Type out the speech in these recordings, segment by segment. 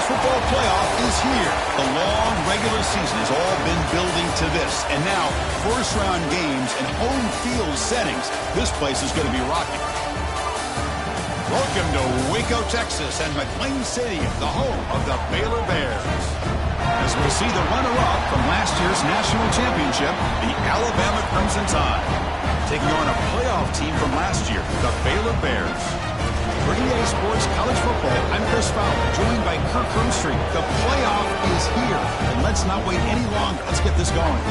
football playoff is here. The long regular season has all been building to this. And now, first-round games and home field settings. This place is going to be rocking. Welcome to Waco, Texas, and McLean Stadium, the home of the Baylor Bears. As we see the runner-up from last year's national championship, the Alabama Crimson Tide, taking on a playoff team from last year, the Baylor Bears. For EA Sports College Football, I'm Chris Fowler, joined by Kirk Hermstreet. The playoff is here, and let's not wait any longer. Let's get this going.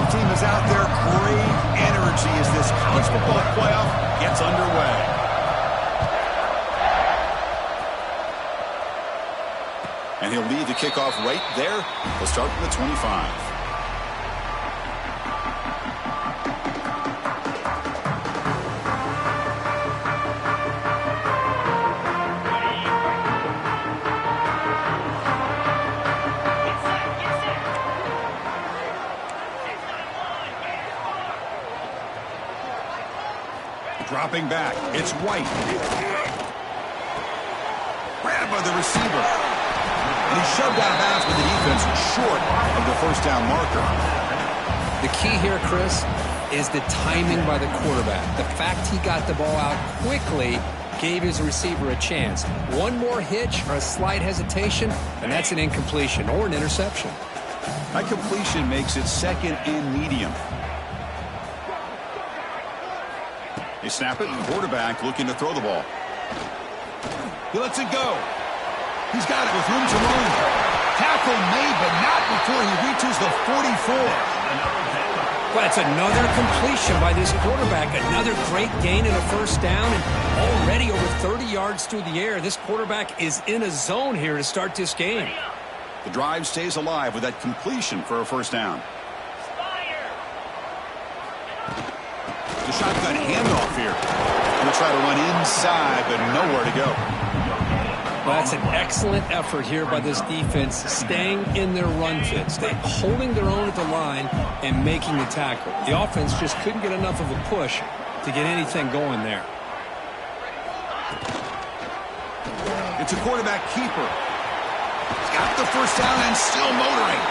Team is out there. Great energy as this college football playoff gets underway. And he'll lead the kickoff right there. We'll start from the 25. Dropping back, it's White. Grabbed by the receiver. And he's shoved out of bounds with the defense short of the first down marker. The key here, Chris, is the timing by the quarterback. The fact he got the ball out quickly gave his receiver a chance. One more hitch or a slight hesitation, and that's an incompletion or an interception. That completion makes it second and medium. They snap it, and quarterback looking to throw the ball. He lets it go. He's got it with room to roam. Tackle made, but not before he reaches the 44. Well, it's another completion by this quarterback. Another great gain in a first down, and already over 30 yards through the air. This quarterback is in a zone here to start this game. The drive stays alive with that completion for a first down. The shotgun handoff here. Going to try to run inside, but nowhere to go. Well, that's an excellent effort here by this defense, staying in their run fits. They're holding their own at the line and making the tackle. The offense just couldn't get enough of a push to get anything going there. It's a quarterback keeper. He's got the first down and still motoring.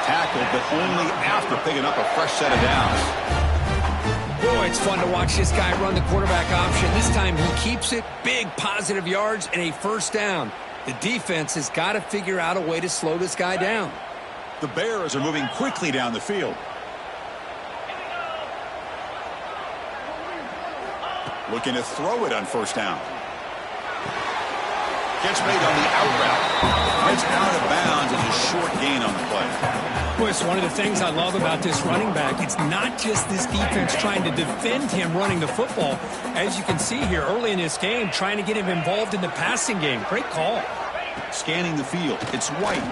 Tackled, but only after picking up a fresh set of downs. Boy, it's fun to watch this guy run the quarterback option. This time he keeps it, big positive yards, and a first down. The defense has got to figure out a way to slow this guy down. The Bears are moving quickly down the field. Looking to throw it on first down. Gets made on the out route. It's out of bounds as a short gain on the play. Boy, it's one of the things I love about this running back. It's not just this defense trying to defend him running the football. As you can see here early in this game, trying to get him involved in the passing game. Great call. Scanning the field. It's White.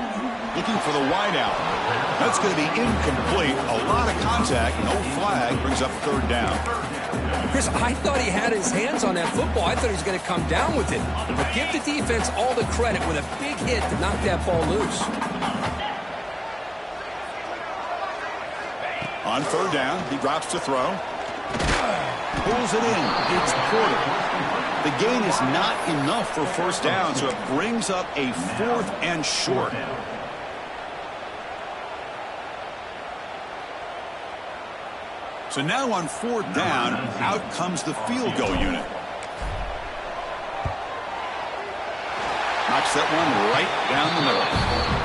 Looking for the wide out. That's going to be incomplete. A lot of contact. No flag. Brings up third down. Chris, I thought he had his hands on that football. I thought he was going to come down with it. But give the defense all the credit with a big hit to knock that ball loose. On third down, he drops to throw. Pulls it in. It's Porter. The gain is not enough for first down, so it brings up a fourth and short. So now on fourth down, out comes the field goal unit. Knocks that one right down the middle.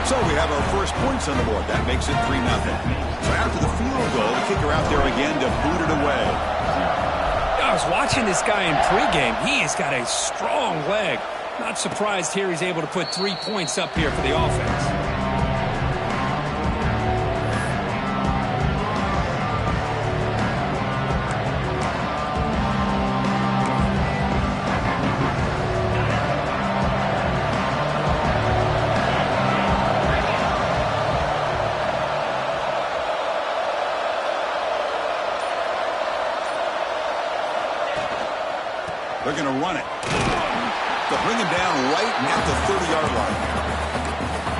So we have our first points on the board. That makes it 3-0. So after the field goal, the kicker out there again to boot it away. I was watching this guy in pregame. He has got a strong leg. Not surprised here he's able to put 3 points up here for the offense. They're going to run it. They'll bring him down right at the 30-yard line.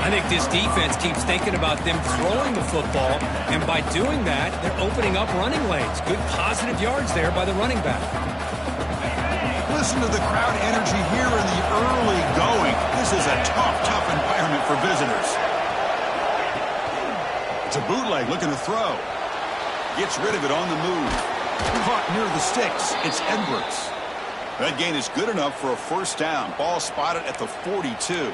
I think this defense keeps thinking about them throwing the football, and by doing that, they're opening up running lanes. Good positive yards there by the running back. Listen to the crowd energy here in the early going. This is a tough environment for visitors. It's a bootleg looking to throw. Gets rid of it on the move. Caught near the sticks. It's Edwards. That gain is good enough for a first down. Ball spotted at the 42.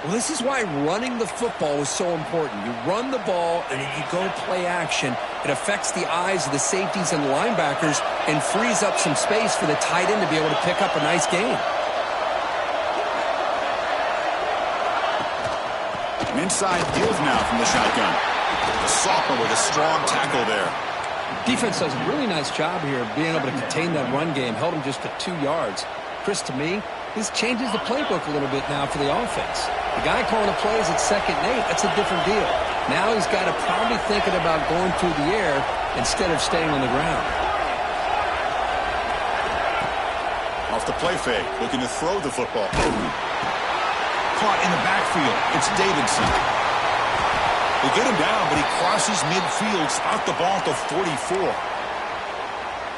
Well, this is why running the football is so important. You run the ball, and then you go play action. It affects the eyes of the safeties and the linebackers and frees up some space for the tight end to be able to pick up a nice gain. An inside give now from the shotgun. The sophomore with a strong tackle there. Defense does a really nice job here of being able to contain that run game. Held him just to 2 yards. Chris, to me, this changes the playbook a little bit now for the offense. The guy calling the plays at 2nd and 8, that's a different deal. Now he's got to probably thinking about going through the air instead of staying on the ground. Off the play fake, looking to throw the football. Caught in the backfield. It's Davidson. They get him down, but he crosses midfield, out the ball to 44.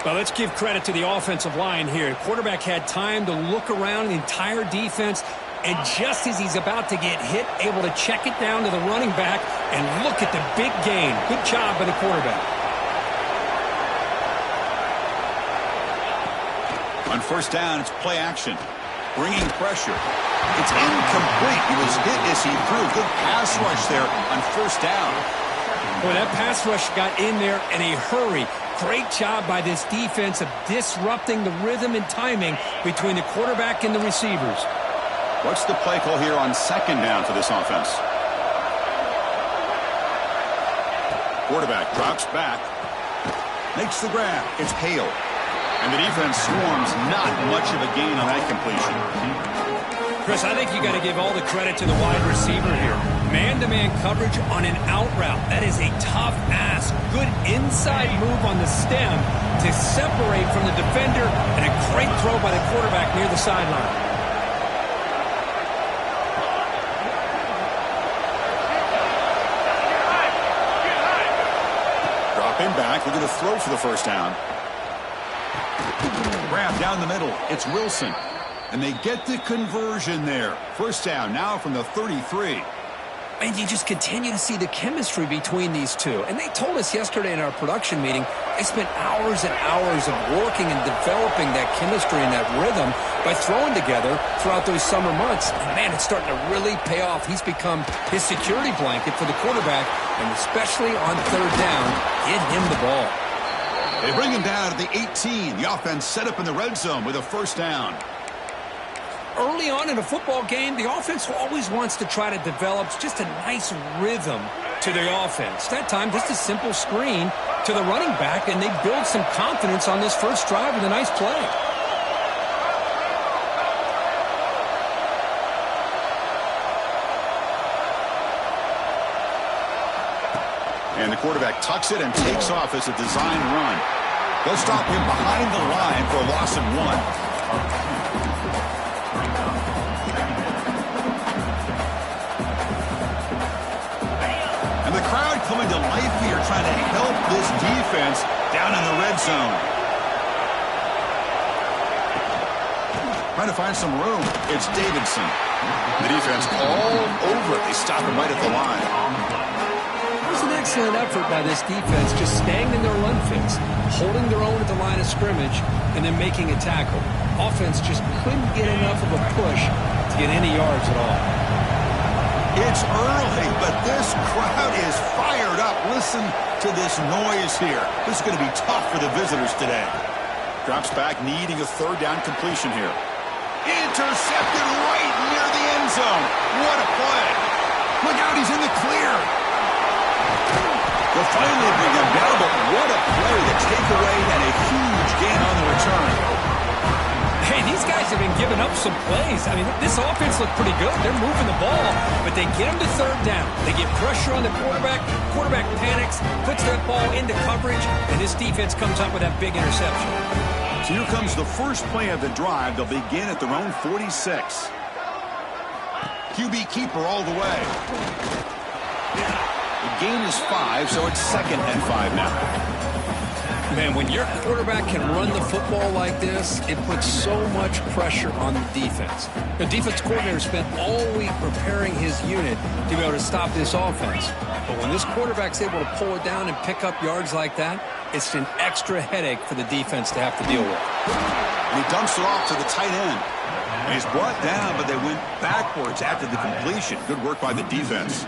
Well, let's give credit to the offensive line here. The quarterback had time to look around the entire defense, and just as he's about to get hit, able to check it down to the running back, and look at the big gain. Good job by the quarterback. On first down, it's play action. Bringing pressure. It's incomplete. He was hit as he threw. Good pass rush there on first down. Boy, that pass rush got in there in a hurry. Great job by this defense of disrupting the rhythm and timing between the quarterback and the receivers. What's the play call here on second down for this offense? Quarterback drops back. Makes the grab. It's Hale. And the defense swarms. Not much of a gain on that completion. Chris, I think you got to give all the credit to the wide receiver here. Man-to-man coverage on an out route. That is a tough ask. Good inside move on the stem to separate from the defender, and a great throw by the quarterback near the sideline. Drop him back. We're going to throw for the first down. Grab down the middle. It's Wilson. And they get the conversion there. First down now from the 33. And you just continue to see the chemistry between these two. And they told us yesterday in our production meeting, they spent hours and hours of working and developing that chemistry and that rhythm by throwing together throughout those summer months. And, man, it's starting to really pay off. He's become his security blanket for the quarterback, and especially on third down, get him the ball. They bring him down at the 18. The offense set up in the red zone with a first down. Early on in a football game, the offense always wants to try to develop just a nice rhythm to their offense. That time, just a simple screen to the running back, and they build some confidence on this first drive with a nice play. And the quarterback tucks it and takes off as a design run. They'll stop him behind the line for a loss of 1. Coming to life here, trying to help this defense down in the red zone. Trying to find some room. It's Davidson. The defense all over it. They stop him right at the line. It was an excellent effort by this defense, just staying in their run fix, holding their own at the line of scrimmage, and then making a tackle. Offense just couldn't get enough of a push to get any yards at all. It's early, but this crowd is fired up. Listen to this noise here. This is going to be tough for the visitors today. Drops back, needing a third down completion here. Intercepted right near the end zone. What a play. Look out, he's in the clear. They'll finally bring him down, but what a play. The takeaway and a huge gain on the return. Hey, these guys have been giving up some plays. I mean, this offense looked pretty good. They're moving the ball, but they get them to third down. They get pressure on the quarterback. Quarterback panics, puts that ball into coverage, and this defense comes up with that big interception. So here comes the first play of the drive. They'll begin at their own 46. QB keeper all the way. The gain is 5, so it's 2nd and 5 now. Man, when your quarterback can run the football like this, it puts so much pressure on the defense. The defense coordinator spent all week preparing his unit to be able to stop this offense. But when this quarterback's able to pull it down and pick up yards like that, it's an extra headache for the defense to have to deal with. And he dumps it off to the tight end. And he's brought down, but they went backwards after the completion. Good work by the defense.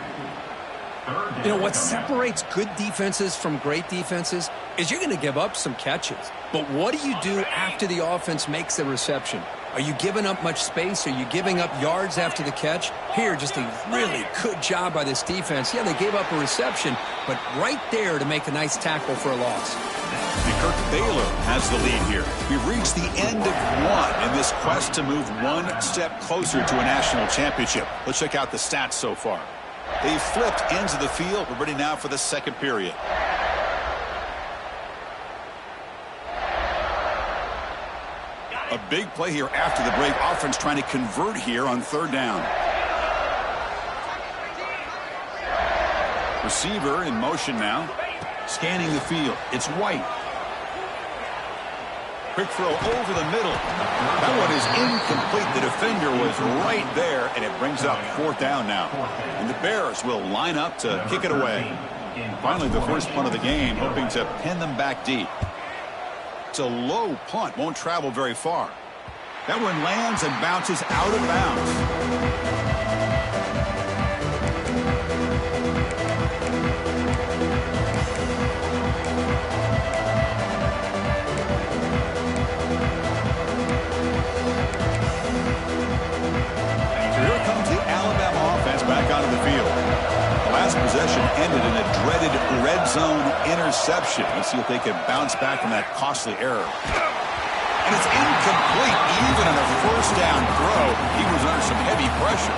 You know, what separates good defenses from great defenses is you're going to give up some catches. But what do you do after the offense makes the reception? Are you giving up much space? Are you giving up yards after the catch? Here, just a really good job by this defense. Yeah, they gave up a reception, but right there to make a nice tackle for a loss. And Kirk Baylor has the lead here. We've reached the end of one in this quest to move one step closer to a national championship. Let's check out the stats so far. They flipped ends of the field. We're ready now for the second period. A big play here after the break. Offense trying to convert here on 3rd down. Receiver in motion now. Scanning the field. It's White. Quick throw over the middle. That one is incomplete. The defender was right there, and it brings up 4th down now. And the Bears will line up to kick it away. Finally, the first punt of the game, hoping to pin them back deep. It's a low punt, won't travel very far. That one lands and bounces out of bounds. Possession ended in a dreaded red zone interception. Let's see if they can bounce back from that costly error. And it's incomplete. Even on a 1st down throw, he was under some heavy pressure.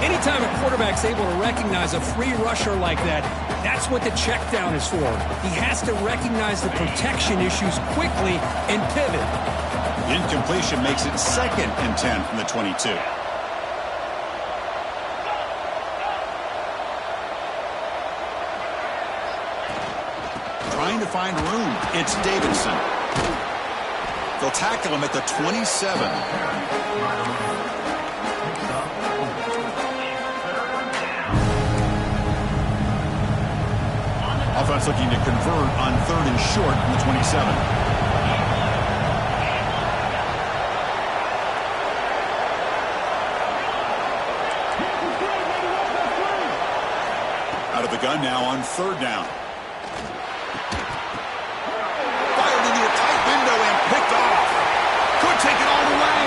Anytime a quarterback's able to recognize a free rusher like that, that's what the check down is for. He has to recognize the protection issues quickly and pivot. Incompletion makes it 2nd and 10 from the 22. Trying to find room. It's Davidson. They'll tackle him at the 27. Offense looking to convert on 3rd and short from the 27. Out of the gun now on 3rd down. Take it all the way.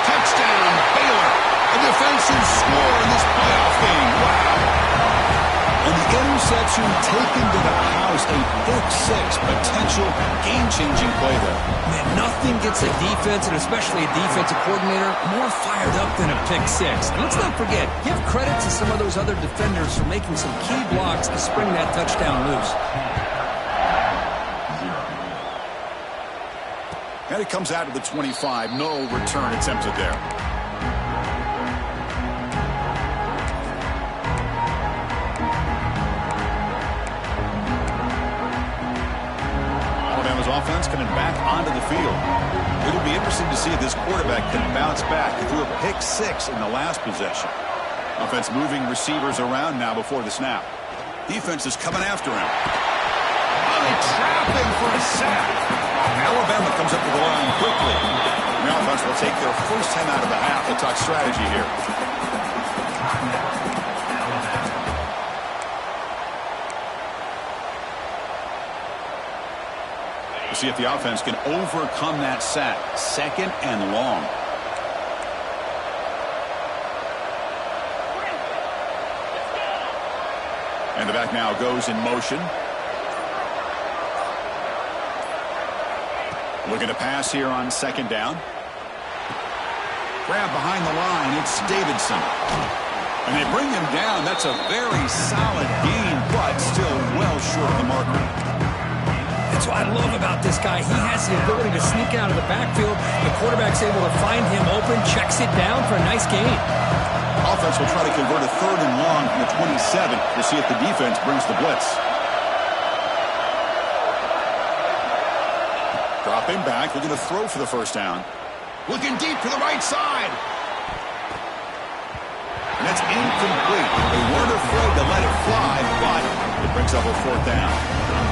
Touchdown, Baylor. A defensive score in this playoff game. Wow. And the interception taken to the house. A pick 6 potential game-changing play there. Man, nothing gets a defense, and especially a defensive coordinator, more fired up than a pick 6. And let's not forget, give credit to some of those other defenders for making some key blocks to spring that touchdown loose. And it comes out to the 25. No return attempted there. Alabama's offense coming back onto the field. It'll be interesting to see if this quarterback can bounce back. He threw a pick 6 in the last possession. Offense moving receivers around now before the snap. Defense is coming after him. Oh, they trap him for a sack. Alabama comes up to the line quickly. The offense will take their first time out of the half. We'll talk strategy here. We'll see if the offense can overcome that sack. 2nd and long. And the back now goes in motion. Looking to pass here on 2nd down. Grab behind the line. It's Davidson. And they bring him down. That's a very solid gain, but still well short of the marker. That's what I love about this guy. He has the ability to sneak out of the backfield. The quarterback's able to find him open, checks it down for a nice gain. Offense will try to convert a 3rd and long from the 27. We'll see if the defense brings the blitz. Dropping back, looking to throw for the first down. Looking deep to the right side. And that's incomplete. They weren't afraid to let it fly, but it brings up a 4th down.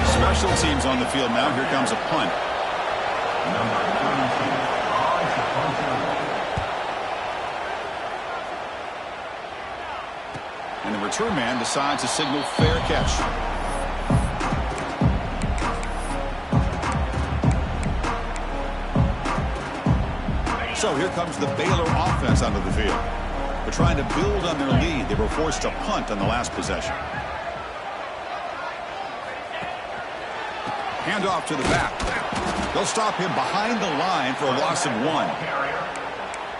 Special teams on the field now. Here comes a punt. And the return man decides to signal fair catch. So here comes the Baylor offense onto the field. They're trying to build on their lead. They were forced to punt on the last possession. Hand off to the back. They'll stop him behind the line for a loss of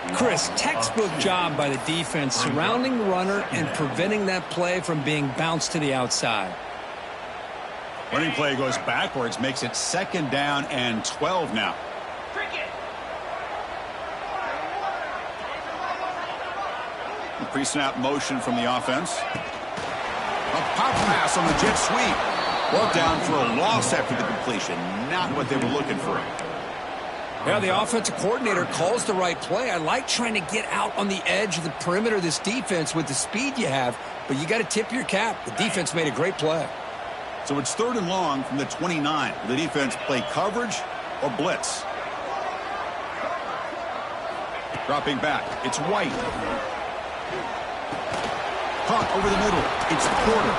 1. Chris, textbook job by the defense surrounding the runner and preventing that play from being bounced to the outside. Running play goes backwards, makes it 2nd down and 12 now. Pre-snap motion from the offense. A pop pass on the jet sweep. Brought down for a loss after the completion. Not what they were looking for. Yeah, the offensive coordinator calls the right play. I like trying to get out on the edge of the perimeter of this defense with the speed you have, but you got to tip your cap. The defense made a great play. So it's 3rd and long from the 29. Will the defense play coverage or blitz? Dropping back. It's White. Caught over the middle. It's Porter.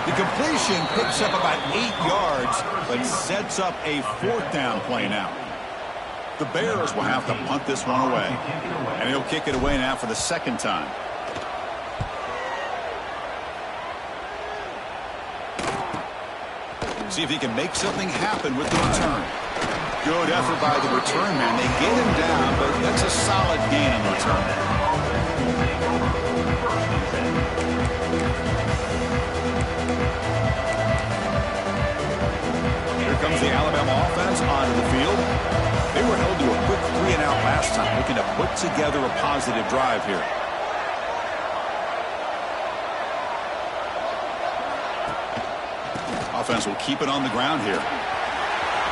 The completion picks up about 8 yards, but sets up a 4th down play now. The Bears will have to punt this one away. And he'll kick it away now for the 2nd time. See if he can make something happen with the return. Good effort by the return man. They get him down, but that's a solid gain on the return. Comes the Alabama offense onto the field. They were held to a quick 3-and-out last time, looking to put together a positive drive here. Offense will keep it on the ground here.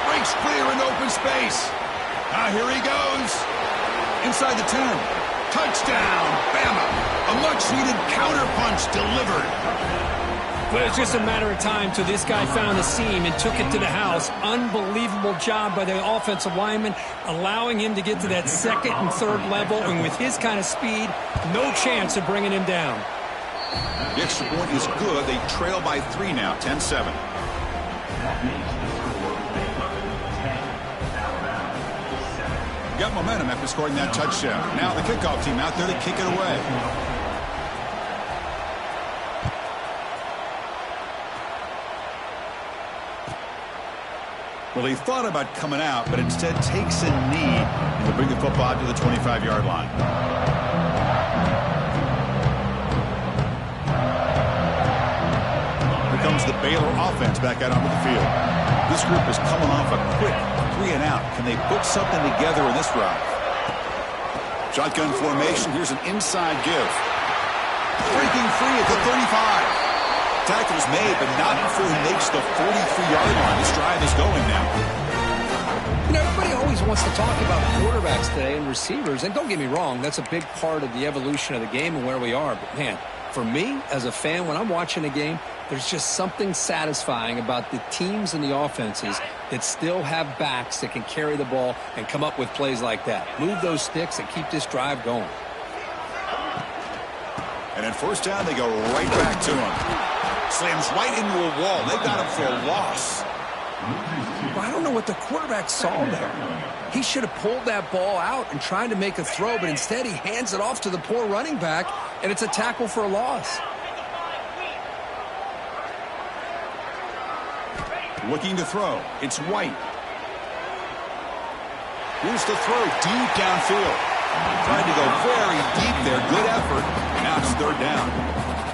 Breaks clear in open space. Here he goes. Inside the 10. Touchdown, Bama. A much-needed counterpunch delivered. Well, it's just a matter of time till this guy found the seam and took it to the house. Unbelievable job by the offensive lineman, allowing him to get to that 2nd and 3rd level, and with his kind of speed, no chance of bringing him down. The extra point is good. They trail by 3 now, 10-7. Got momentum after scoring that touchdown. Now the kickoff team out there to kick it away. Well, he thought about coming out, but instead takes a knee and will bring the football to the 25-yard line. Here comes the Baylor offense back out onto the field. This group is coming off a quick 3-and-out. Can they put something together in this drive? Shotgun formation. Here's an inside give. Breaking free at the 35. Tackle is made, but not before he makes the 43-yard line. This drive is going now. You know, everybody always wants to talk about quarterbacks today and receivers, and don't get me wrong, that's a big part of the evolution of the game and where we are. But, man, for me, as a fan, when I'm watching a game, there's just something satisfying about the teams and the offenses that still have backs that can carry the ball and come up with plays like that. Move those sticks and keep this drive going. And then 1st down, they go right back to him. Slams right into a wall. They got him for a loss. Well, I don't know what the quarterback saw there. He should have pulled that ball out and tried to make a throw, but instead he hands it off to the poor running back, and it's a tackle for a loss. Looking to throw. It's White. Here's the throw deep downfield. Trying to go very deep there. Good effort. Now it's 3rd down.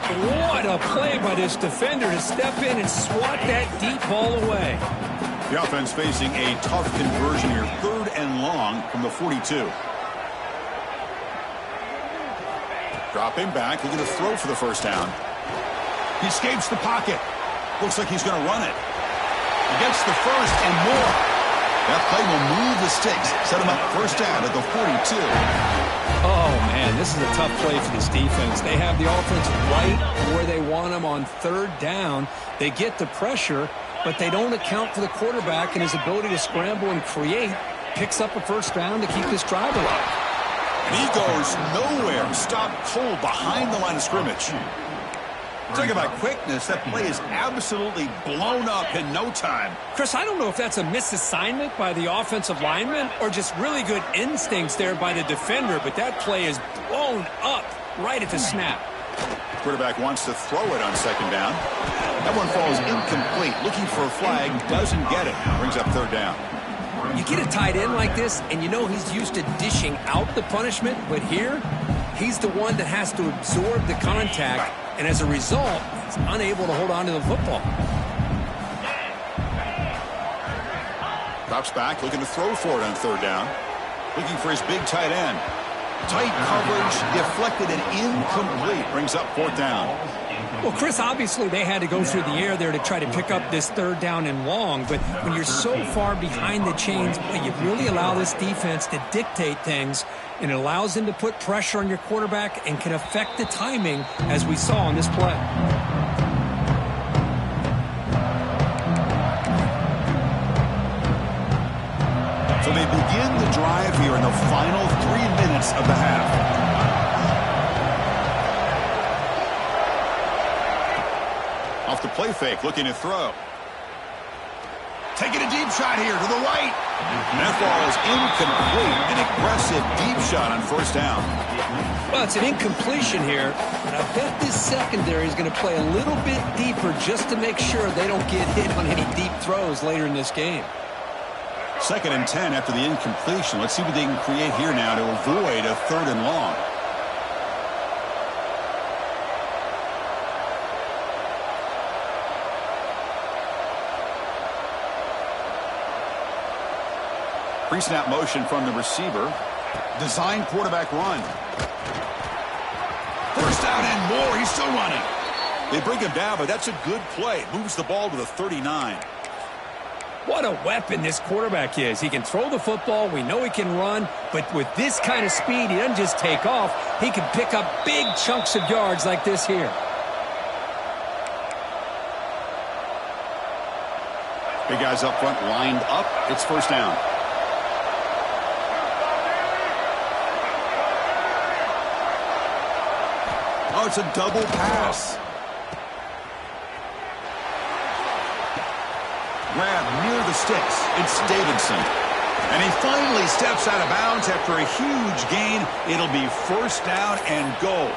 What a play by this defender to step in and swat that deep ball away. The offense facing a tough conversion here. 3rd and long from the 42. Dropping back, looking to throw for the first down. He escapes the pocket. Looks like he's going to run it. He gets the first and more. That play will move the sticks. Set him up first down at the 42. Oh, man, this is a tough play for this defense. They have the offense right where they want them on 3rd down. They get the pressure, but they don't account for the quarterback and his ability to scramble and create. Picks up a first down to keep this drive alive. And he goes nowhere. Stopped cold behind the line of scrimmage. Talking about quickness, that play is absolutely blown up in no time. Chris, I don't know if that's a misassignment by the offensive lineman or just really good instincts there by the defender, but that play is blown up right at the snap. Quarterback wants to throw it on 2nd down. That one falls incomplete. Looking for a flag, doesn't get it. Brings up 3rd down. You get a tight end like this, and you know he's used to dishing out the punishment, but here, he's the one that has to absorb the contact, and as a result, he's unable to hold on to the football. Drops back, looking to throw for it on 3rd down. Looking for his big tight end. Tight coverage, deflected and incomplete. Brings up 4th down. Well, Chris, obviously they had to go through the air there to try to pick up this 3rd down and long, but when you're so far behind the chains, you really allow this defense to dictate things, and it allows them to put pressure on your quarterback and can affect the timing, as we saw on this play. So they begin the drive here in the final 3 minutes of the half. Off the play fake, looking to throw. Taking a deep shot here to the right. And that ball is incomplete. An aggressive deep shot on 1st down. Well, it's an incompletion here, but I bet this secondary is going to play a little bit deeper just to make sure they don't get hit on any deep throws later in this game. 2nd and 10 after the incompletion. Let's see what they can create here now to avoid a 3rd and long. Pre-snap motion from the receiver. Design quarterback run. First down and more. He's still running. They bring him down, but that's a good play. Moves the ball to the 39. What a weapon this quarterback is. He can throw the football. We know he can run. But with this kind of speed, he doesn't just take off. He can pick up big chunks of yards like this here. Big guys up front lined up. It's 1st down. Oh, it's a double pass. Grab near the sticks. It's Davidson. And he finally steps out of bounds after a huge gain. It'll be 1st down and goal.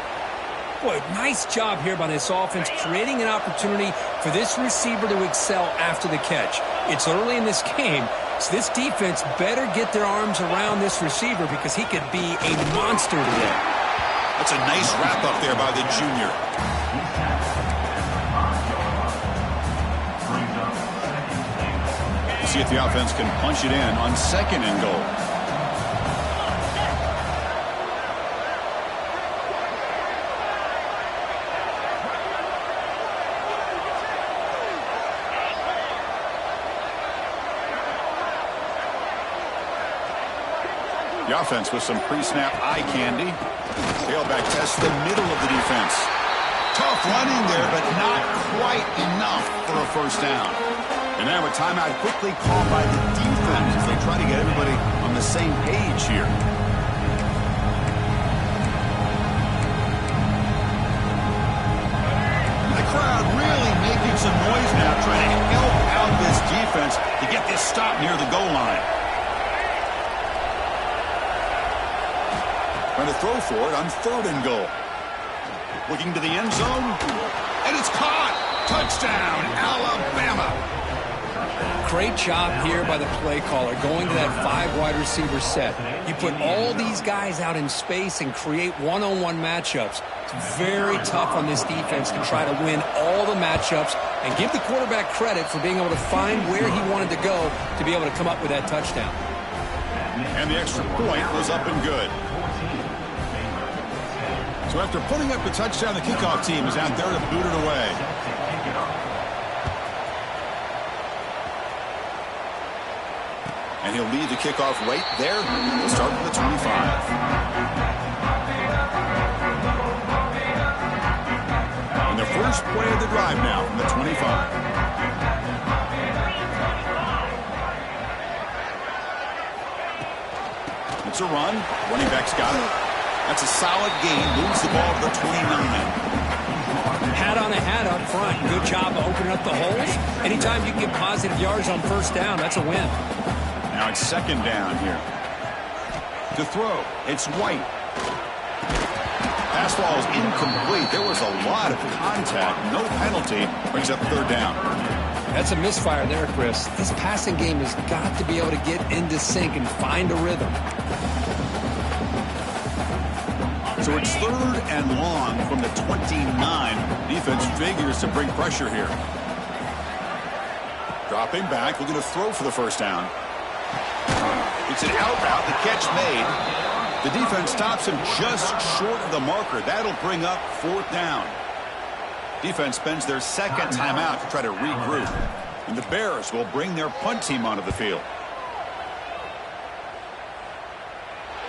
Boy, nice job here by this offense, creating an opportunity for this receiver to excel after the catch. It's early in this game, so this defense better get their arms around this receiver because he could be a monster today. That's a nice wrap-up there by the junior. See if the offense can punch it in on 2nd and goal. The offense with some pre-snap eye candy. Tailback tests the middle of the defense. Tough running there, but not quite enough for a 1st down. And now a timeout quickly called by the defense as they try to get everybody on the same page here. The crowd really making some noise now, trying to help out this defense to get this stop near the goal line. Trying to throw for it on 3rd and goal. Looking to the end zone, and it's caught. Touchdown, Alabama. Great job here by the play caller, going to that 5 wide receiver set. You put all these guys out in space and create one-on-one matchups. It's very tough on this defense to try to win all the matchups and give the quarterback credit for being able to find where he wanted to go to be able to come up with that touchdown. And the extra point was up and good. So after putting up the touchdown, the kickoff team is out there to boot it away. And he'll lead the kickoff right there. We'll start from the 25. And the first play of the drive now from the 25. It's a run. Running back's got it. That's a solid gain. Moves the ball to the 29. Hat on a hat up front. Good job of opening up the holes. Anytime you can get positive yards on first down, that's a win. Now it's second down here. To throw, it's White. Pass ball is incomplete. There was a lot of contact. No penalty. Brings up third down. That's a misfire there, Chris. This passing game has got to be able to get into sync and find a rhythm. So it's third and long from the 29. Defense figures to bring pressure here. Dropping back, looking to throw for the first down. It's an out route, the catch made. The defense stops him just short of the marker. That'll bring up fourth down. Defense spends their second timeout to try to regroup. And the Bears will bring their punt team onto the field.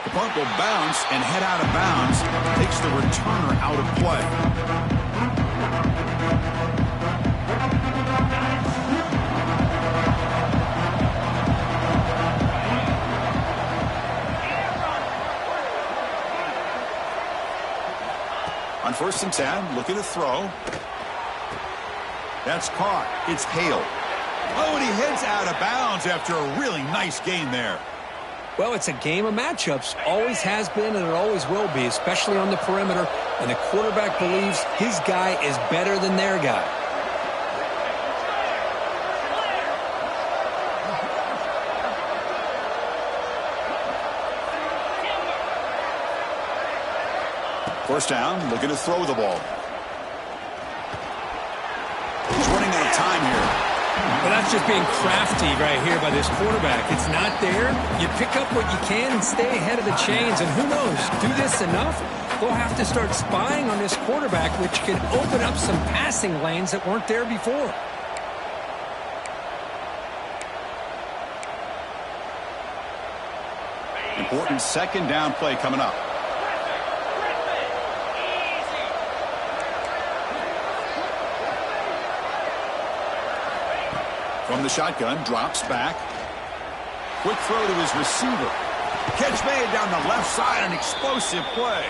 The punt will bounce and head out of bounds. Takes the returner out of play. On first and 10, looking to throw. That's caught. It's Hale. Oh, and he heads out of bounds after a really nice gain there. Well, it's a game of matchups. Always has been and it always will be, especially on the perimeter. And the quarterback believes his guy is better than their guy. First down, looking to throw the ball. He's running out of time here. Well, that's just being crafty right here by this quarterback. It's not there. You pick up what you can and stay ahead of the chains. And who knows, do this enough, they'll have to start spying on this quarterback, which can open up some passing lanes that weren't there before. Important second down play coming up. From the shotgun, drops back. Quick throw to his receiver. Catch made down the left side, an explosive play.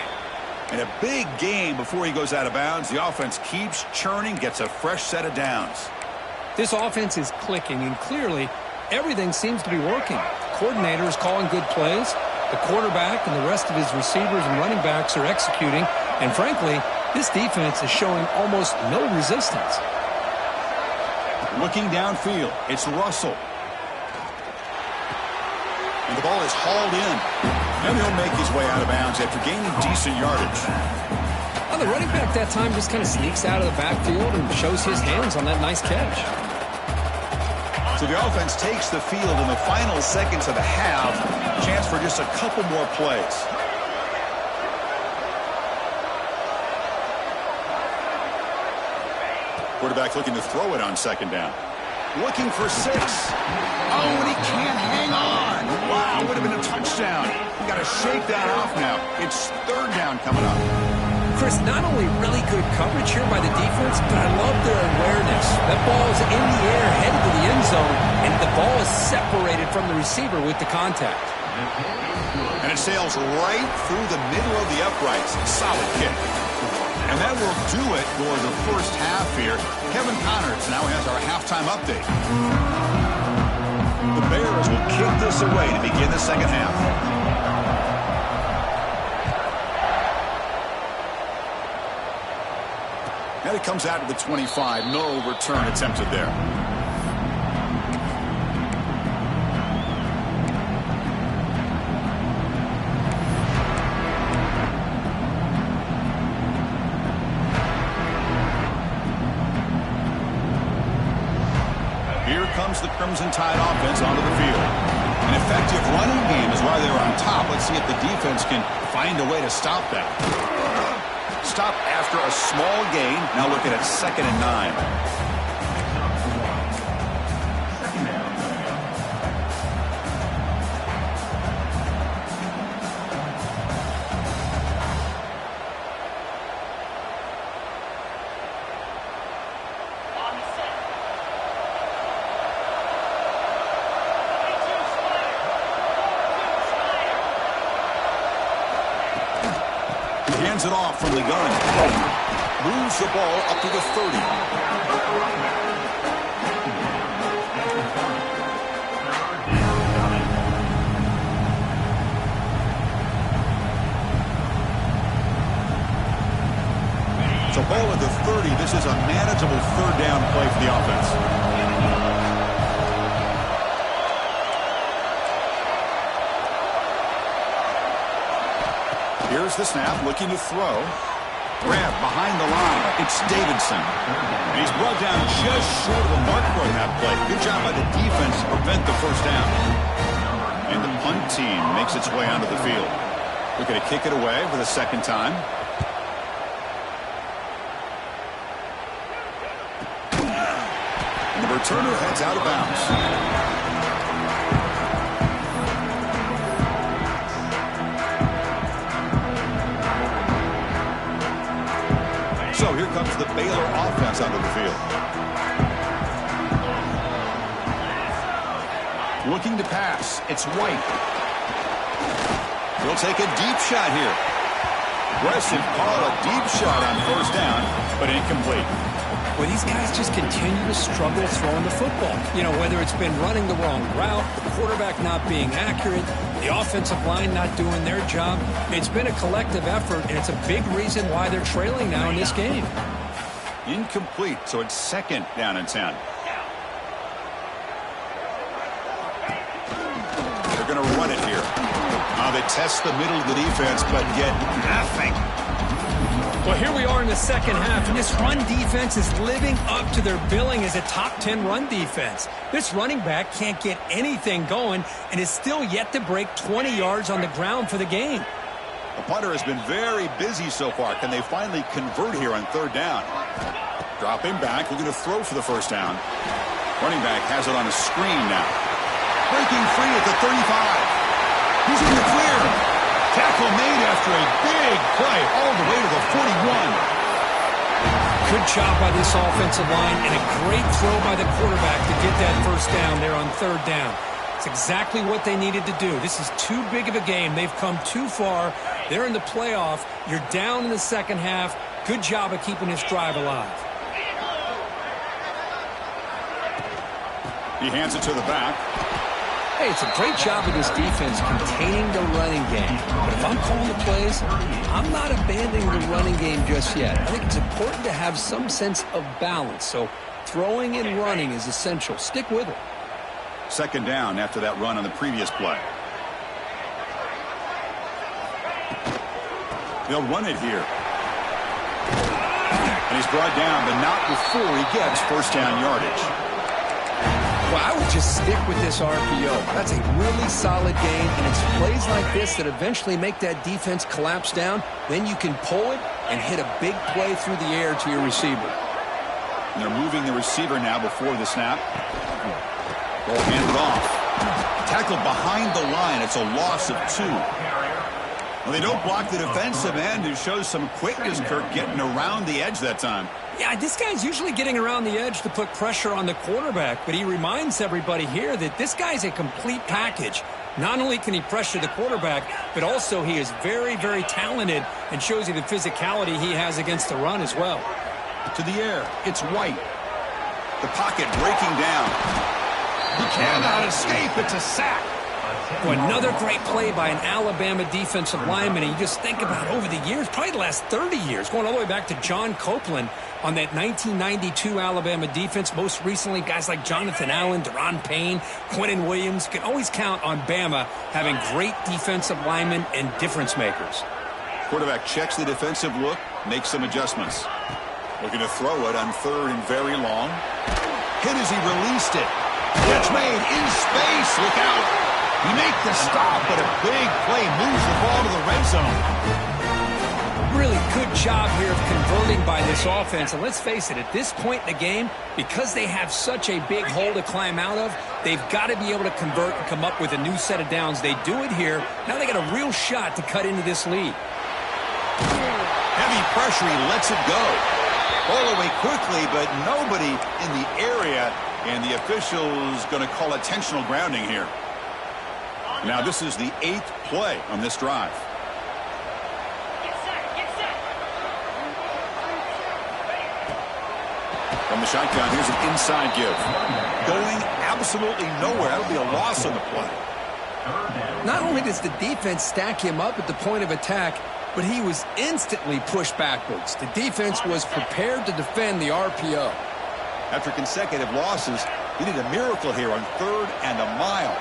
And a big gain before he goes out of bounds. The offense keeps churning, gets a fresh set of downs. This offense is clicking, and clearly everything seems to be working. The coordinator is calling good plays. The quarterback and the rest of his receivers and running backs are executing. And frankly, this defense is showing almost no resistance. Looking downfield, it's Russell. And the ball is hauled in. And he'll make his way out of bounds after gaining decent yardage. Well, the running back that time just kind of sneaks out of the backfield and shows his hands on that nice catch. So the offense takes the field in the final seconds of the half. Chance for just a couple more plays. Quarterback looking to throw it on second down. Looking for 6. Oh, and he can't hang on. Wow, would have been a touchdown. He got to shake that off now. It's third down coming up. Chris, not only really good coverage here by the defense, but I love their awareness. That ball is in the air, headed to the end zone, and the ball is separated from the receiver with the contact. And it sails right through the middle of the uprights. Solid kick. And that will do it for the first half here. Kevin Connors now has our halftime update. The Bears will kick this away to begin the second half. And it comes out to the 25. No return attempted there. comes the Crimson Tide offense onto the field. An effective running game is why they're on top. Let's see if the defense can find a way to stop that. Stop after a small gain. Now looking at 2nd and 9. Hands it off from the gun. Moves the ball up to the 30. So ball at the 30. This is a manageable 3rd down play for the offense. Here's the snap, looking to throw. Grab behind the line. It's Davidson. And he's brought down just short of the marker on that play. Good job by the defense to prevent the 1st down. And the punt team makes its way onto the field. Looking to kick it away for the 2nd time. And the returner heads out of bounds. So here comes the Baylor offense onto the field. Looking to pass. It's White. He'll take a deep shot here. Aggressive call, a deep shot on 1st down, but incomplete. Well, these guys just continue to struggle throwing the football. You know, whether it's been running the wrong route, the quarterback not being accurate, the offensive line not doing their job. It's been a collective effort, and it's a big reason why they're trailing now in this game. Incomplete, so it's 2nd down and 10. They're going to run it here. They test the middle of the defense, but get nothing. Well, here we are in the 2nd half, and this run defense is living up to their billing as a top 10 run defense. This running back can't get anything going and is still yet to break 20 yards on the ground for the game. The punter has been very busy so far. Can they finally convert here on 3rd down? Dropping back, looking to throw for the 1st down. Running back has it on a screen now. Breaking free at the 35. He's in the clear. Tackle made after a big play all the way to the 41. Good job by this offensive line and a great throw by the quarterback to get that 1st down there on 3rd down. It's exactly what they needed to do. This is too big of a game. They've come too far. They're in the playoff. You're down in the 2nd half. Good job of keeping this drive alive. He hands it to the back. Hey, it's a great job of this defense containing the running game. But if I'm calling the plays, I'm not abandoning the running game just yet. I think it's important to have some sense of balance. So throwing and running is essential. Stick with it. 2nd down after that run on the previous play. They'll run it here. And he's brought down, but not before he gets 1st down yardage. Well, I would just stick with this RPO. That's a really solid game, and it's plays like this that eventually make that defense collapse down. Then you can pull it and hit a big play through the air to your receiver. And they're moving the receiver now before the snap. Ball handed off. Tackle behind the line. It's a loss of 2. Well, they don't block the defensive end. It shows some quickness, Kirk, getting around the edge that time. Yeah, this guy's usually getting around the edge to put pressure on the quarterback, but he reminds everybody here that this guy's a complete package. Not only can he pressure the quarterback, but also he is very, very talented and shows you the physicality he has against the run as well. To the air, it's White. The pocket breaking down. He cannot escape. It's a sack. Well, another great play by an Alabama defensive lineman. And you just think about over the years, probably the last 30 years, going all the way back to John Copeland on that 1992 Alabama defense. Most recently, guys like Jonathan Allen, Deron Payne, Quentin Williams. You can always count on Bama having great defensive linemen and difference makers. Quarterback checks the defensive look, makes some adjustments. Looking to throw it on 3rd and very long. Hit as he released it. Catch made in space. Look out. He make the stop, but a big play moves the ball to the red zone. Really good job here of converting by this offense. And let's face it, at this point in the game, because they have such a big hole to climb out of, they've got to be able to convert and come up with a new set of downs. They do it here. Now they got a real shot to cut into this lead. Heavy pressure, he lets it go. Ball away quickly, but nobody in the area, and the official's going to call intentional grounding here. Now this is the 8th play on this drive. From the shotgun, here's an inside give. Going absolutely nowhere. That'll be a loss on the play. Not only does the defense stack him up at the point of attack, but he was instantly pushed backwards. The defense was prepared to defend the RPO. After consecutive losses, he did a miracle here on 3rd and a mile.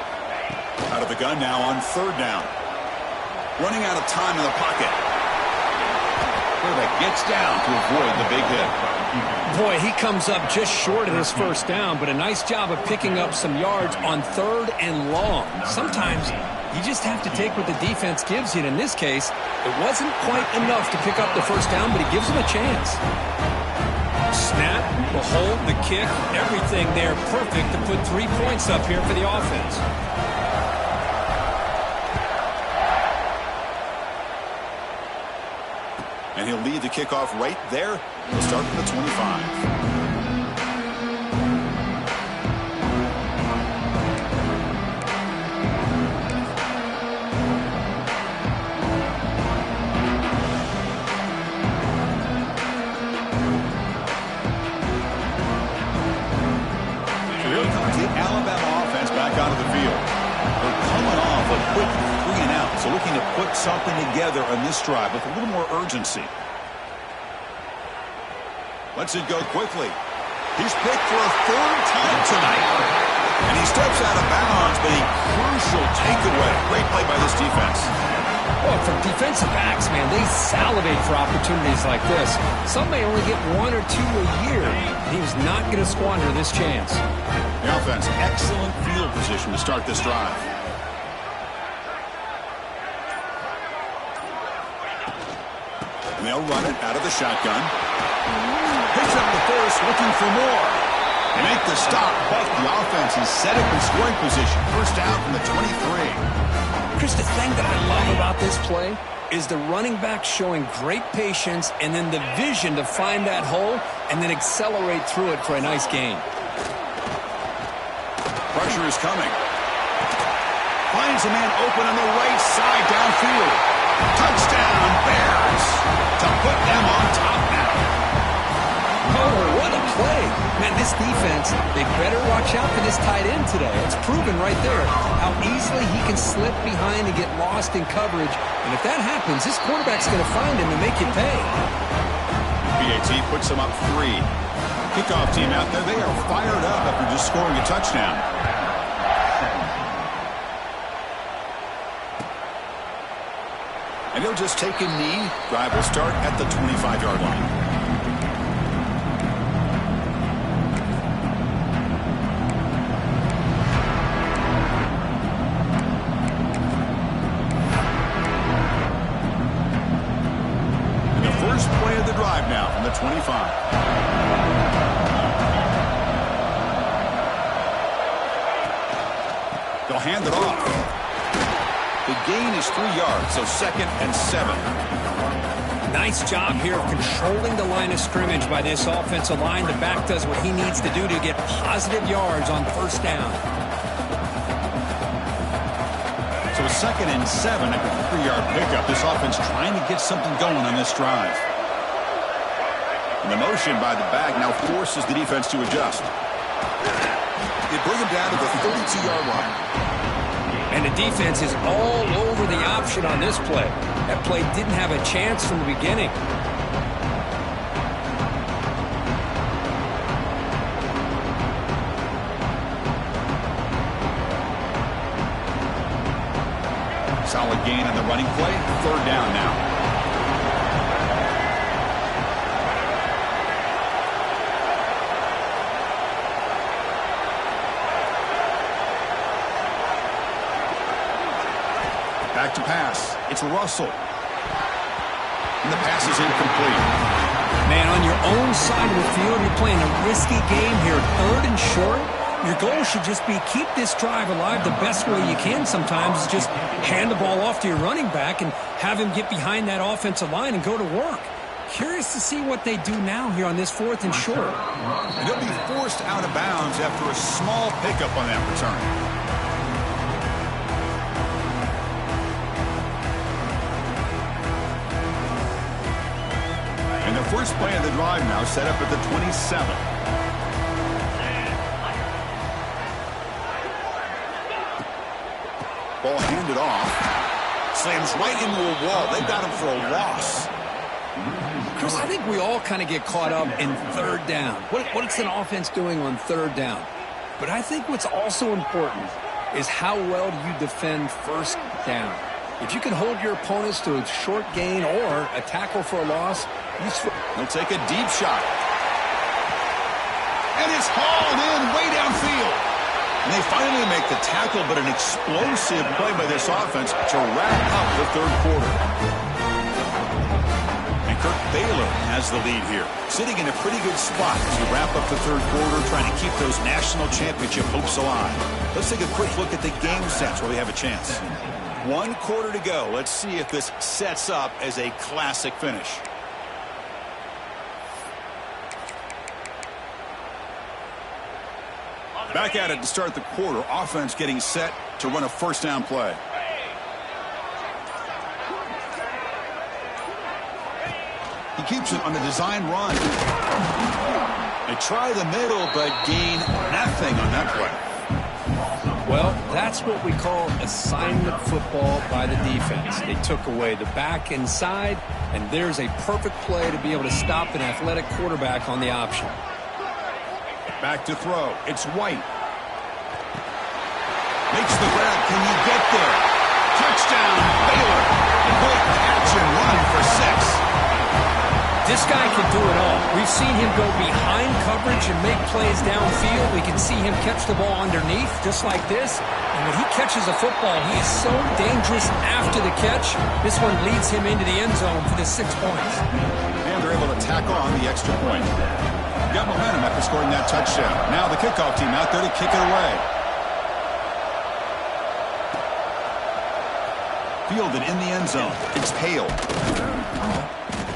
Out of the gun now on 3rd down. Running out of time in the pocket. Quarterback gets down to avoid the big hit. Boy, he comes up just short of this first down, but a nice job of picking up some yards on 3rd and long. Sometimes you just have to take what the defense gives you. And in this case, it wasn't quite enough to pick up the first down, but he gives them a chance. Snap, the hold, the kick, everything there perfect to put 3 points up here for the offense. And he'll lead the kickoff right there. He'll start from the 25. So looking to put something together on this drive with a little more urgency. Lets it go quickly. He's picked for a 3rd time tonight. And he steps out of bounds, but a crucial takeaway. Great play by this defense. Well, for defensive backs, man, they salivate for opportunities like this. Some may only get 1 or 2 a year. He was not going to squander this chance. The offense, excellent field position to start this drive. And they'll run it out of the shotgun. Picks up the first, looking for more. They make the stop, but the offense is set up in scoring position. First down from the 23. Chris, the thing that I love about this play is the running back showing great patience and then the vision to find that hole and then accelerate through it for a nice gain. Pressure is coming. Finds a man open on the right side downfield. Touchdown, Bears, to put them on top now. Oh, what a play. Man, this defense, they better watch out for this tight end today. It's proven right there how easily he can slip behind and get lost in coverage. And if that happens, this quarterback's going to find him and make you pay. PAT puts them up 3. Kickoff team out there, they are fired up after just scoring a touchdown. And he'll just take a knee. Drive will start at the 25-yard line. And the first play of the drive now from the 25. They'll hand it off. The gain is 3 yards, so 2nd and 7. Nice job here of controlling the line of scrimmage by this offensive line. The back does what he needs to do to get positive yards on first down. So 2nd and 7 after the 3-yard pickup. This offense trying to get something going on this drive. And the motion by the back now forces the defense to adjust. They bring him down to the 32-yard line. And the defense is all over the option on this play. That play didn't have a chance from the beginning. Solid gain on the running play. 3rd down now. It's Russell. And the pass is incomplete. Man, on your own side of the field, you're playing a risky game here. 3rd and short. Your goal should just be keep this drive alive the best way you can sometimes is just hand the ball off to your running back and have him get behind that offensive line and go to work. Curious to see what they do now here on this 4th and short. And he'll be forced out of bounds after a small pickup on that return. And the first play of the drive now set up at the 27. Ball handed off. Slams right into a wall. They've got him for a loss. Chris, I think we all kind of get caught up in 3rd down. What's an offense doing on 3rd down? But I think what's also important is how well do you defend 1st down. If you can hold your opponents to a short gain or a tackle for a loss, he'll take a deep shot. And it's hauled in way downfield. And they finally make the tackle, but an explosive play by this offense to wrap up the 3rd quarter. And Baylor has the lead here, sitting in a pretty good spot as we wrap up the 3rd quarter, trying to keep those national championship hopes alive. Let's take a quick look at the game sets where we have a chance. 1 quarter to go. Let's see if this sets up as a classic finish. Back at it to start the quarter. Offense getting set to run a 1st down play. He keeps it on the design run. They try the middle, but gain nothing on that play. Well, that's what we call assignment football by the defense. They took away the back inside, and there's a perfect play to be able to stop an athletic quarterback on the option. Back to throw. It's White. Makes the grab. Can you get there? Touchdown, Baylor. Quick catch and run for 6. This guy can do it all. We've seen him go behind coverage and make plays downfield. We can see him catch the ball underneath, just like this. And when he catches a football, he is so dangerous after the catch. This one leads him into the end zone for the 6 points. And they're able to tack on the extra point. Got momentum after scoring that touchdown. Now the kickoff team out there to kick it away. Fielded in the end zone. It's Hale.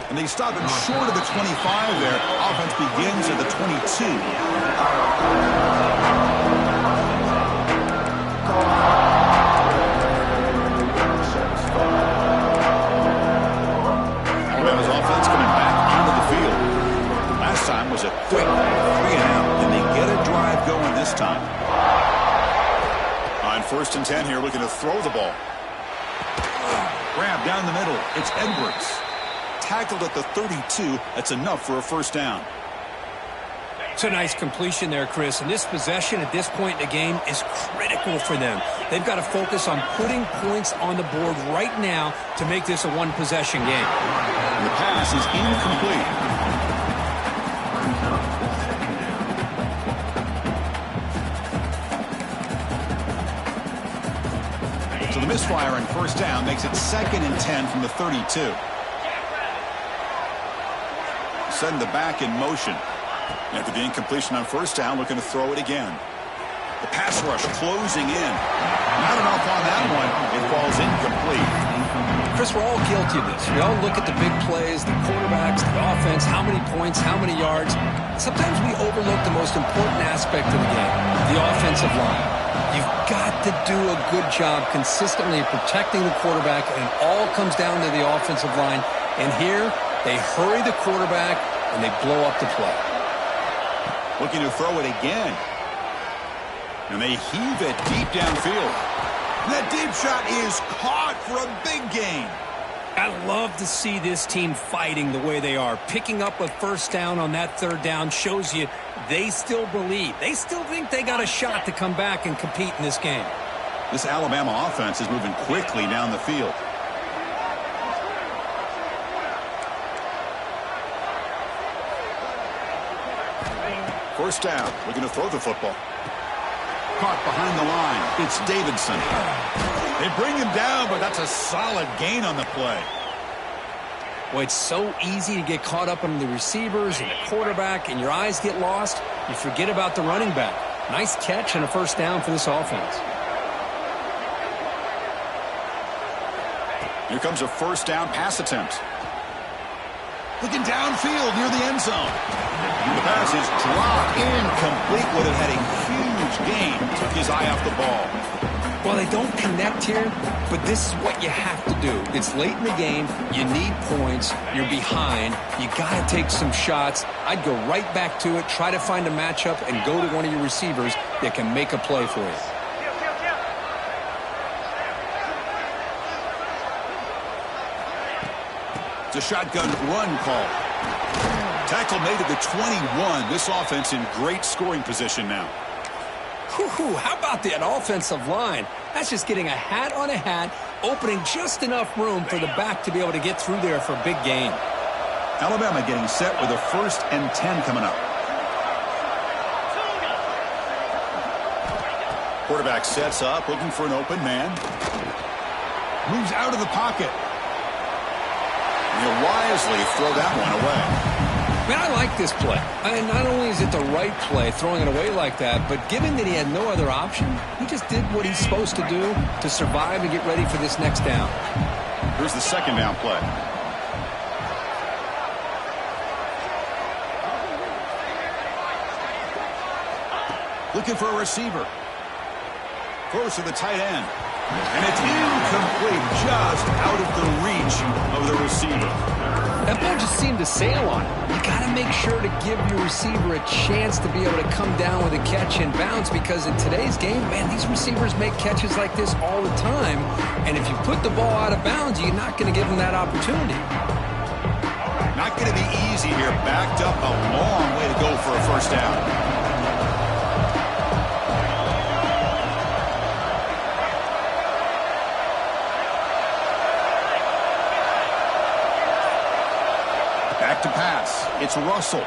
And they stop it short of the 25 there. Offense begins at the 22. Alabama's offense coming back onto the field. Last time was a quick 3 and out, and they get a drive going this time. On 1st and 10 here, looking to throw the ball. Grab down the middle. It's Edwards. Tackled at the 32. That's enough for a 1st down. It's a nice completion there, Chris. And this possession at this point in the game is critical for them. They've got to focus on putting points on the board right now to make this a 1-possession game. And the pass is incomplete. So the misfire on 1st down makes it 2nd and 10 from the 32. Setting the back in motion. After the incompletion on 1st down, looking to throw it again. The pass rush closing in. Not enough on that one. It falls incomplete. Chris, we're all guilty of this. We all look at the big plays, the quarterbacks, the offense, how many points, how many yards. Sometimes we overlook the most important aspect of the game, the offensive line. You've got to do a good job consistently protecting the quarterback, and it all comes down to the offensive line. And here, they hurry the quarterback, and they blow up the play. Looking to throw it again. And they heave it deep downfield. That deep shot is caught for a big gain. I love to see this team fighting the way they are. Picking up a 1st down on that 3rd down shows you they still believe. They still think they got a shot to come back and compete in this game. This Alabama offense is moving quickly down the field. First down, looking to throw the football. Caught behind the line. It's Davidson. They bring him down, but that's a solid gain on the play. Well, it's so easy to get caught up on the receivers and the quarterback, and your eyes get lost. You forget about the running back. Nice catch and a first down for this offense. Here comes a first down pass attempt. Looking downfield near the end zone. The pass is dropped incomplete. Would have had a huge gain. Took his eye off the ball. Well, they don't connect here, but this is what you have to do. It's late in the game. You need points. You're behind. You got to take some shots. I'd go right back to it, try to find a matchup, and go to one of your receivers that can make a play for you. It's a shotgun run call. Tackle made at the 21. This offense in great scoring position now. Whew, how about that offensive line? That's just getting a hat on a hat, opening just enough room for the back to be able to get through there for a big gain. Alabama getting set with a 1st and 10 coming up. Quarterback sets up, looking for an open man. Moves out of the pocket. And he'll wisely throw that one away. Man, I like this play. And not only is it the right play, throwing it away like that, but given that he had no other option, he just did what he's supposed to do to survive and get ready for this next down. Here's the second down play. Looking for a receiver. Throws to the tight end. And it's incomplete, just out of the reach of the receiver. That ball just seemed to sail on it. You got to make sure to give your receiver a chance to be able to come down with a catch and bounce, because in today's game, man, these receivers make catches like this all the time. And if you put the ball out of bounds, you're not going to give them that opportunity. Not going to be easy here. Backed up a long way to go for a first down. Back to pass. It's Russell.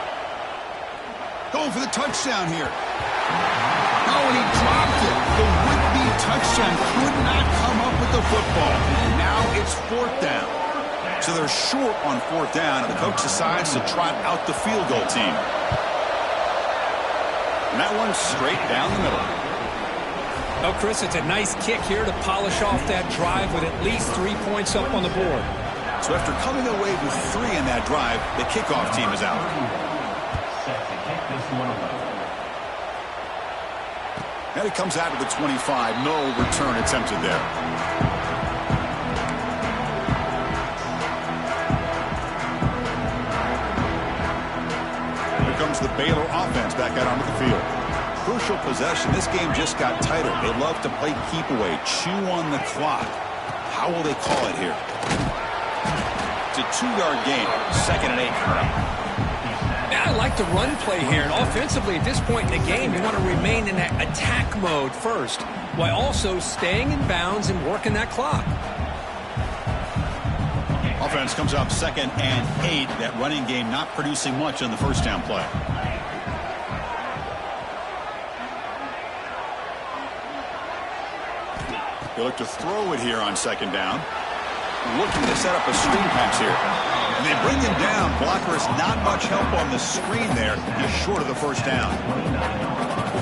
Going for the touchdown here. Oh, and he dropped it. The would-be touchdown could not come up with the football. Now it's 4th down. So they're short on 4th down, and the coach decides to trot out the field goal team. And that one's straight down the middle. Oh, Chris, it's a nice kick here to polish off that drive with at least 3 points up on the board. So after coming away with 3 in that drive, the kickoff team is out. And it comes out to the 25. No return attempted there. Here comes the Baylor offense back out onto the field. Crucial possession. This game just got tighter. They love to play keep away, chew on the clock. How will they call it here? It's a 2-yard gain. 2nd and 8 coming up. Yeah, I like the run play here. And offensively, at this point in the game, you want to remain in that attack mode first, while also staying in bounds and working that clock. Offense comes up 2nd and 8. That running game not producing much on the first down play. They look to throw it here on 2nd down. Looking to set up a screen pass here. And they bring him down. Blockers not much help on the screen there. He's short of the first down.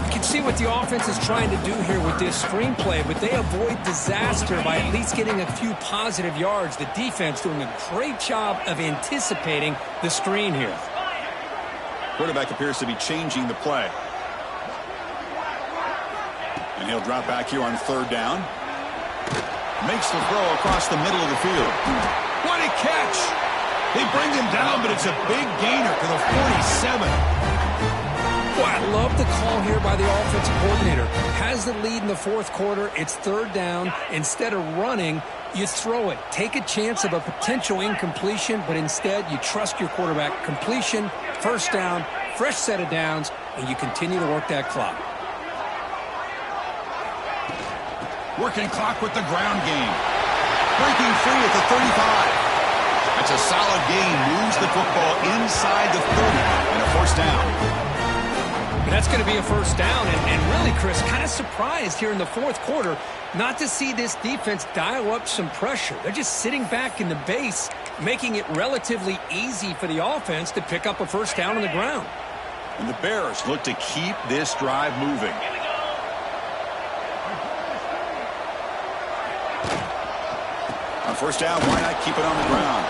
You can see what the offense is trying to do here with this screen play, but they avoid disaster by at least getting a few positive yards. The defense doing a great job of anticipating the screen here. Quarterback appears to be changing the play. And he'll drop back here on 3rd down. Makes the throw across the middle of the field. What a catch! They bring him down, but it's a big gainer to the 47. Well, I love the call here by the offensive coordinator. Has the lead in the 4th quarter. It's 3rd down. Instead of running, you throw it. Take a chance of a potential incompletion, but instead you trust your quarterback. Completion, first down, fresh set of downs, and you continue to work that clock. Working clock with the ground game. Breaking free at the 35. That's a solid gain. Moves the football inside the 30 and a first down. And that's going to be a first down, and really, Chris, kind of surprised here in the fourth quarter not to see this defense dial up some pressure. They're just sitting back in the base, making it relatively easy for the offense to pick up a first down on the ground. And the Bears look to keep this drive moving. On first down, why not keep it on the ground?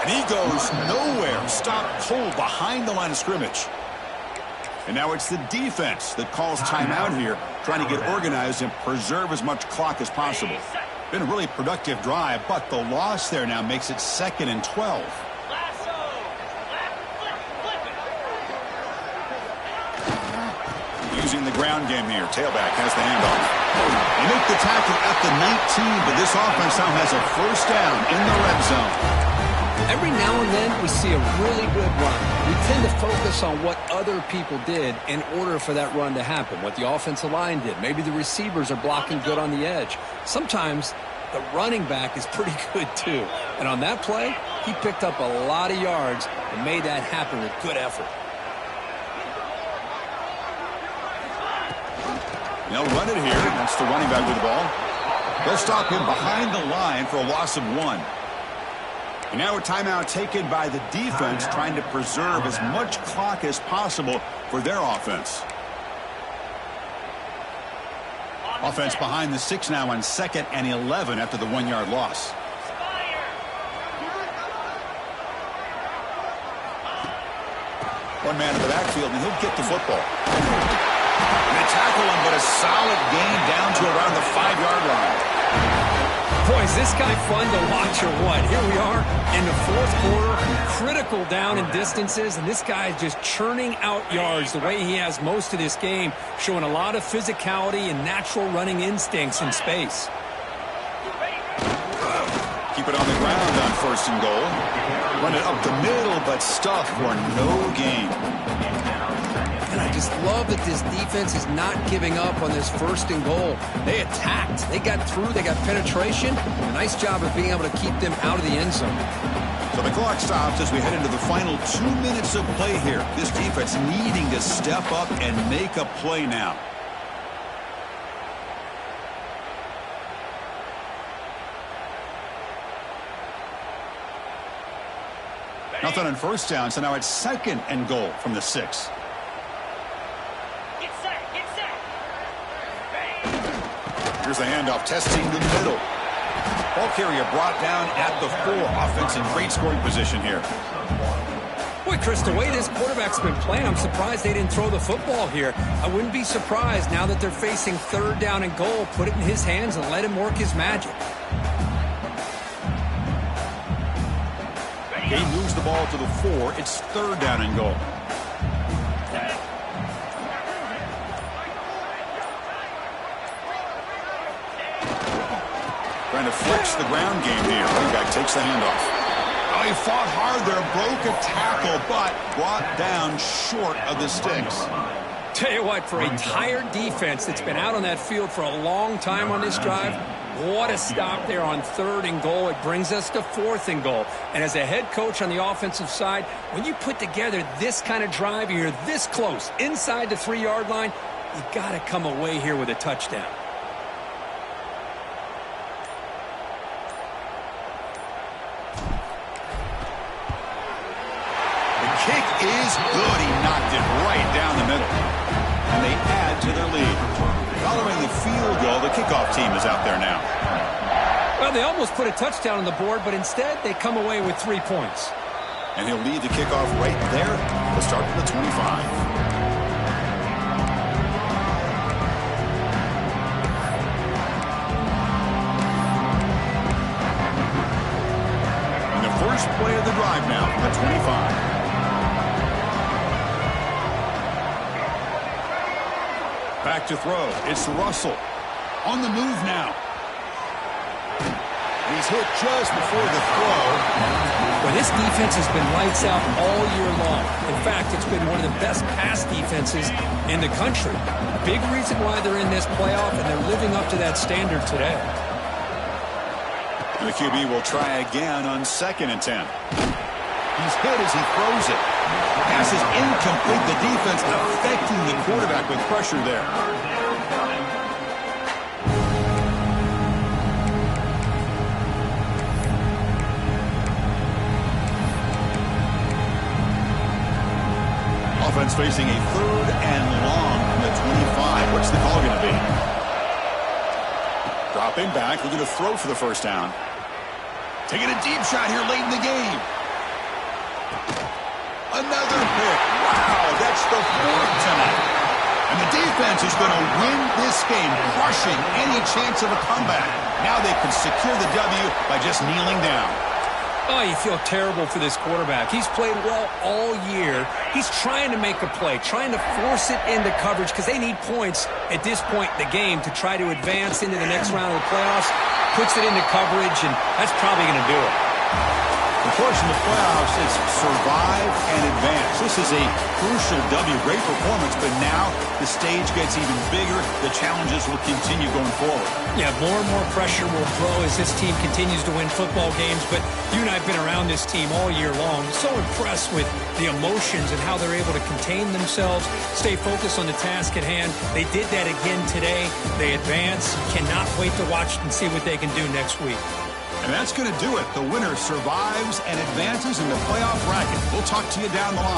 And he goes nowhere. Stop cold behind the line of scrimmage. And now it's the defense that calls timeout here, trying to get organized and preserve as much clock as possible. Been a really productive drive, but the loss there now makes it 2nd and 12. Using the ground game here. Tailback has the handoff. They make the tackle at the 19, but this offense now has a first down in the red zone. Every now and then we see a really good run. We tend to focus on what other people did in order for that run to happen, what the offensive line did. Maybe the receivers are blocking good on the edge. Sometimes the running back is pretty good too. And on that play, he picked up a lot of yards and made that happen with good effort. They'll run it here. That's the running back with the ball. They'll stop him behind the line for a loss of 1. And now a timeout taken by the defense, trying to preserve as much clock as possible for their offense. Offense behind the 6 now on 2nd and 11 after the 1-yard loss. One man in the backfield, and he'll get the football. And they tackle him, but a solid gain down to around the 5-yard line. Boy, is this guy fun to watch or what? Here we are in the fourth quarter, critical down in distances, and this guy is just churning out yards the way he has most of this game, showing a lot of physicality and natural running instincts in space. Keep it on the ground on 1st and goal. Run it up the middle, but stuffed for no gain. And I just love that this defense is not giving up on this 1st and goal. They attacked. They got through. They got penetration. A nice job of being able to keep them out of the end zone. So the clock stops as we head into the final 2 minutes of play here. This defense needing to step up and make a play now. Nothing on first down, so now it's 2nd and goal from the 6. Here's the handoff, testing the middle. Ball carrier brought down at the 4. Offense in great scoring position here. Boy, Chris, the way this quarterback's been playing, I'm surprised they didn't throw the football here. I wouldn't be surprised now that they're facing 3rd down and goal. Put it in his hands and let him work his magic. He moves the ball to the 4. It's 3rd down and goal. Trying to flex the ground game here. Running back takes the handoff. Oh, he fought hard there, broke a tackle, but brought down short of the sticks. Tell you what, for a tired defense that's been out on that field for a long time on this drive, what a stop there on 3rd and goal. It brings us to 4th and goal. And as a head coach on the offensive side, when you put together this kind of drive, you're this close, inside the 3-yard line, you got to come away here with a touchdown. Kick is good. He knocked it right down the middle. And they add to their lead. Following the field goal, the kickoff team is out there now. Well, they almost put a touchdown on the board, but instead they come away with 3 points. And he'll lead the kickoff right there. We'll start from the 25. And the first play of the drive now from the 25. Back to throw. It's Russell. On the move now. He's hit just before the throw. Well, this defense has been lights out all year long. In fact, it's been one of the best pass defenses in the country. Big reason why they're in this playoff, and they're living up to that standard today. And the QB will try again on 2nd and 10. He's hit as he throws it. Pass is incomplete. The defense affecting the quarterback with pressure there. Offense facing a 3rd and long from the 25. What's the call going to be? Dropping back, looking to throw for the first down. Taking a deep shot here late in the game. Another pick. Wow, that's the 4th tonight. And the defense is going to win this game, crushing any chance of a comeback. Now they can secure the W by just kneeling down. Oh, you feel terrible for this quarterback. He's played well all year. He's trying to make a play, trying to force it into coverage because they need points at this point in the game to try to advance into the next round of the playoffs. Puts it into coverage, and that's probably going to do it. The course in the playoffs is survive and advance. This is a crucial W. Great performance, but now the stage gets even bigger. The challenges will continue going forward. Yeah, more and more pressure will grow as this team continues to win football games, but you and I have been around this team all year long. So impressed with the emotions and how they're able to contain themselves, stay focused on the task at hand. They did that again today. They advance. Cannot wait to watch and see what they can do next week. And that's going to do it. The winner survives and advances in the playoff bracket. We'll talk to you down the line.